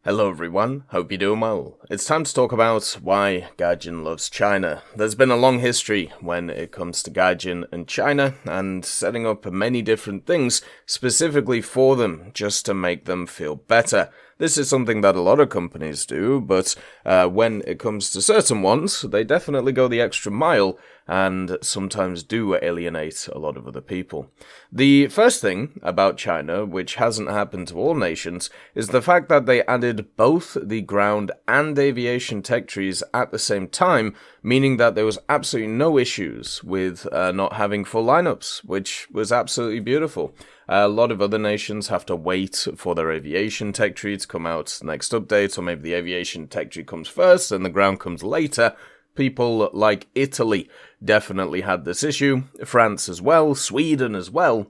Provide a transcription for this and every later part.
Hello everyone, hope you're doing well. It's time to talk about why Gaijin loves China. There's been a long history when it comes to Gaijin and China, and setting up many different things specifically for them, just to make them feel better. This is something that a lot of companies do, but when it comes to certain ones, they definitely go the extra mile and sometimes do alienate a lot of other people. The first thing about China, which hasn't happened to all nations, is the fact that they added both the ground and aviation tech trees at the same time, meaning that there was absolutely no issues with not having full lineups, which was absolutely beautiful. A lot of other nations have to wait for their aviation tech tree to come out next update, or maybe the aviation tech tree comes first and the ground comes later. People like Italy definitely had this issue, France as well, Sweden as well.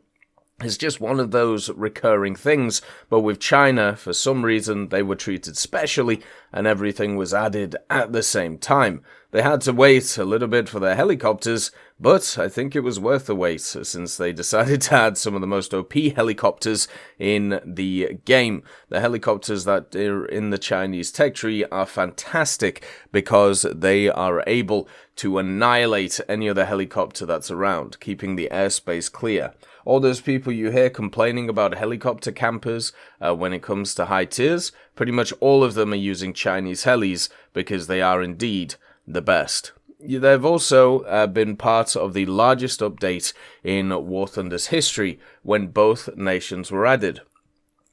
It's just one of those recurring things, but with China, for some reason, they were treated specially, and everything was added at the same time. They had to wait a little bit for their helicopters, but I think it was worth the wait, since they decided to add some of the most OP helicopters in the game. The helicopters that are in the Chinese tech tree are fantastic, because they are able to annihilate any other helicopter that's around, keeping the airspace clear. All those people you hear complaining about helicopter campers when it comes to high tiers, pretty much all of them are using Chinese helis because they are indeed the best. They've also been part of the largest update in War Thunder's history when both nations were added.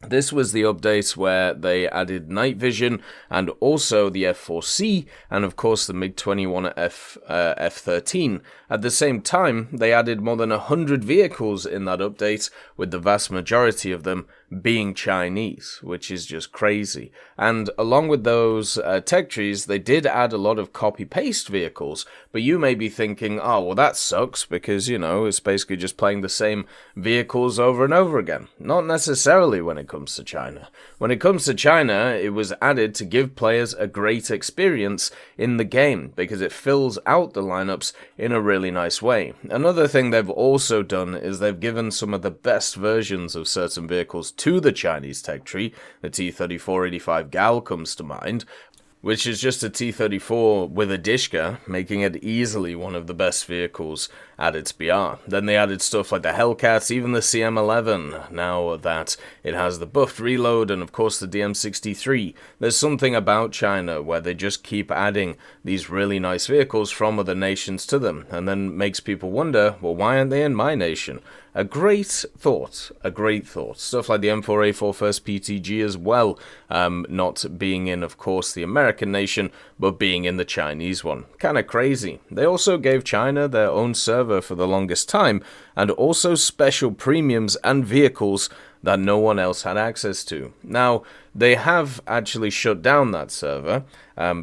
This was the update where they added night vision and also the F-4C and of course the MiG-21 F-13. At the same time, they added more than 100 vehicles in that update, with the vast majority of them being Chinese, which is just crazy. And along with those tech trees, they did add a lot of copy-paste vehicles, but you may be thinking, oh, well that sucks because, you know, it's basically just playing the same vehicles over and over again. Not necessarily when it comes to China. When it comes to China, it was added to give players a great experience in the game because it fills out the lineups in a really nice way. Another thing they've also done is they've given some of the best versions of certain vehicles to the Chinese tech tree. The T-34-85 GAL comes to mind, which is just a T-34 with a Dishka, making it easily one of the best vehicles at its BR. Then they added stuff like the Hellcat, even the CM-11, now that it has the buffed reload, and of course the DM-63. There's something about China where they just keep adding these really nice vehicles from other nations to them, and then makes people wonder, well, why aren't they in my nation? A great thought, a great thought. Stuff like the M4A4 First PTG as well, not being in, of course, the American nation, but being in the Chinese one. Kind of crazy. They also gave China their own server for the longest time, and also special premiums and vehicles that no one else had access to. Now, they have actually shut down that server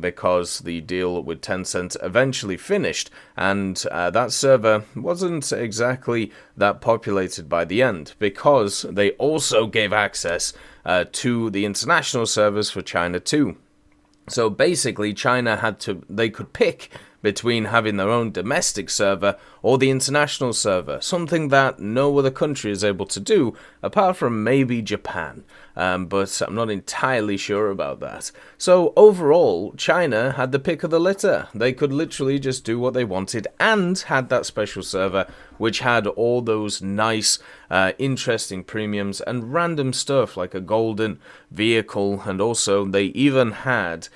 because the deal with Tencent eventually finished, and that server wasn't exactly that populated by the end because they also gave access to the international servers for China too. So basically, China they could pick between having their own domestic server or the international server, something that no other country is able to do, apart from maybe Japan, but I'm not entirely sure about that. So overall, China had the pick of the litter. They could literally just do what they wanted and had that special server, which had all those nice, interesting premiums and random stuff like a golden vehicle, and also they even had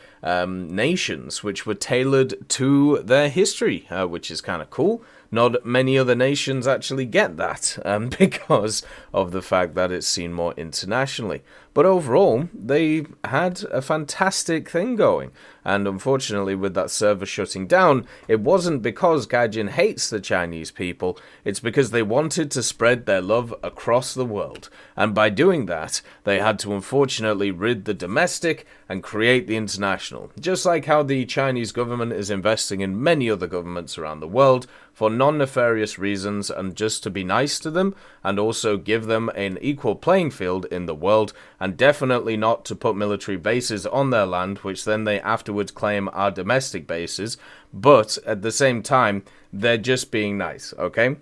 nations which were tailored to their history, which is kind of cool. Not many other nations actually get that because of the fact that it's seen more internationally. But overall, they had a fantastic thing going. And unfortunately, with that server shutting down, it wasn't because Gaijin hates the Chinese people, it's because they wanted to spread their love across the world. And by doing that, they had to unfortunately rid the domestic and create the international. Just like how the Chinese government is investing in many other governments around the world for non-nefarious reasons and just to be nice to them and also give them an equal playing field in the world, and definitely not to put military bases on their land, which then they afterwards claim are domestic bases, but at the same time, they're just being nice, okay?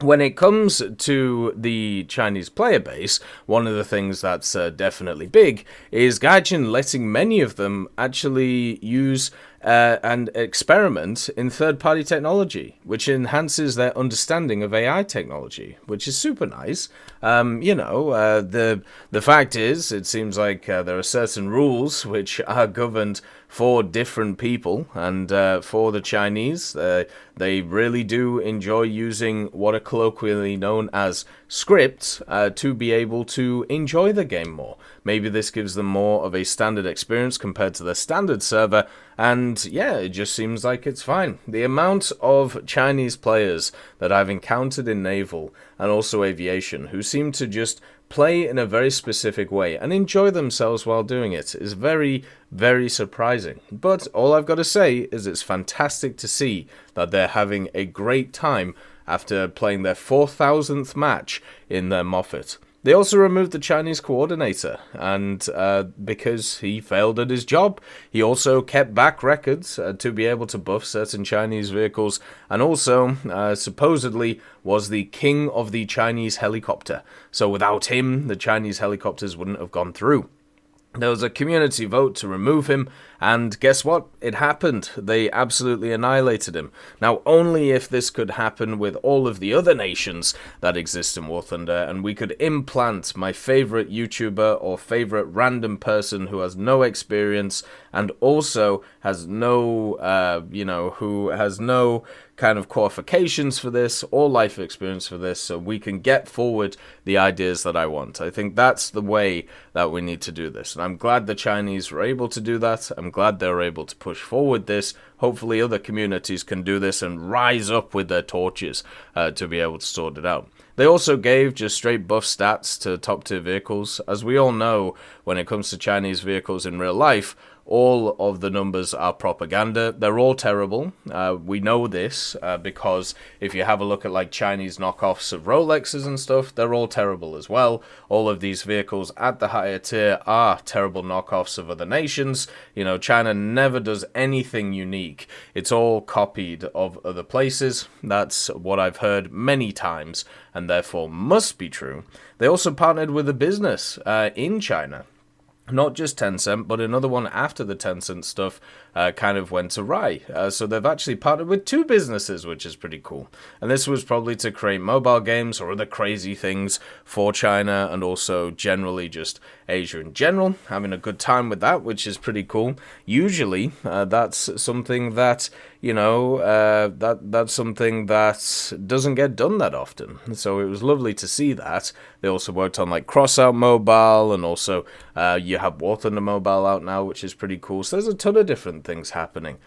When it comes to the Chinese player base, one of the things that's definitely big is Gaijin letting many of them actually use and experiment in third-party technology, which enhances their understanding of AI technology, which is super nice. The fact is, it seems like there are certain rules which are governed for different people, and for the Chinese, they really do enjoy using what are colloquially known as scripts to be able to enjoy the game more. Maybe this gives them more of a standard experience compared to their standard server, and yeah, it just seems like it's fine. The amount of Chinese players that I've encountered in Naval and also Aviation who seem to just play in a very specific way and enjoy themselves while doing it is very, very surprising. But all I've got to say is it's fantastic to see that they're having a great time after playing their 4,000th match in their Moffat. They also removed the Chinese coordinator, and because he failed at his job, he also kept back records to be able to buff certain Chinese vehicles, and also supposedly was the king of the Chinese helicopter. So without him, the Chinese helicopters wouldn't have gone through. There was a community vote to remove him, and guess what? It happened. They absolutely annihilated him. Now, only if this could happen with all of the other nations that exist in War Thunder, and we could implant my favorite YouTuber or favorite random person who has no experience and also has no, who has no kind of qualifications for this or life experience for this, so we can get forward the ideas that I want. I think that's the way that we need to do this, and I'm glad the Chinese were able to do that. I'm glad they're able to push forward this. Hopefully other communities can do this and rise up with their torches to be able to sort it out. They also gave just straight buff stats to top tier vehicles. As we all know, when it comes to Chinese vehicles in real life, all of the numbers are propaganda. They're all terrible. We know this because if you have a look at like Chinese knockoffs of Rolexes and stuff, they're all terrible as well. All of these vehicles at the higher tier are terrible knockoffs of other nations. You know, China never does anything unique. It's all copied of other places. That's what I've heard many times, and therefore must be true. They also partnered with a business in China. Not just Tencent, but another one after the Tencent stuff kind of went awry. So they've actually partnered with two businesses, which is pretty cool. And this was probably to create mobile games or other crazy things for China and also generally just Asia in general. Having a good time with that, which is pretty cool. Usually, that's something that, that's something that doesn't get done that often. So it was lovely to see that. They also worked on like Crossout Mobile, and also you have War Thunder Mobile out now, which is pretty cool. So there's a ton of different things happening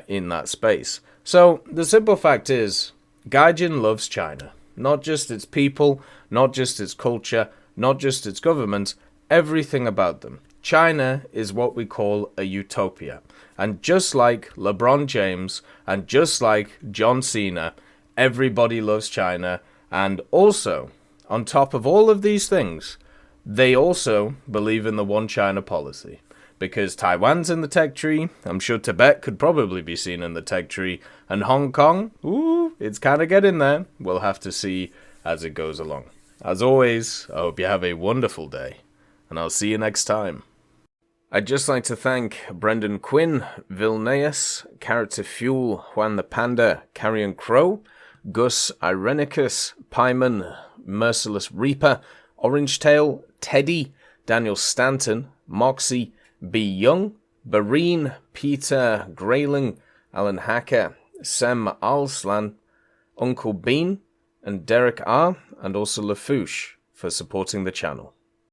in that space. So the simple fact is, Gaijin loves China. Not just its people, not just its culture, not just its government, everything about them. China is what we call a utopia. And just like LeBron James and just like John Cena, everybody loves China. And also, on top of all of these things, they also believe in the one China policy. Because Taiwan's in the tech tree, I'm sure Tibet could probably be seen in the tech tree, and Hong Kong, it's kind of getting there. We'll have to see as it goes along. As always, I hope you have a wonderful day, and I'll see you next time. I'd just like to thank Brendan Quinn, Vilneus, Character Fuel, Juan the Panda, Carrion Crow, Gus Irenicus, Pyman, Merciless Reaper, Orange Tail, Teddy, Daniel Stanton, Moxie, B. Young, Bareen, Peter Grayling, Alan Hacker, Sem Alslan, Uncle Bean, and Derek R., and also Lafouche for supporting the channel.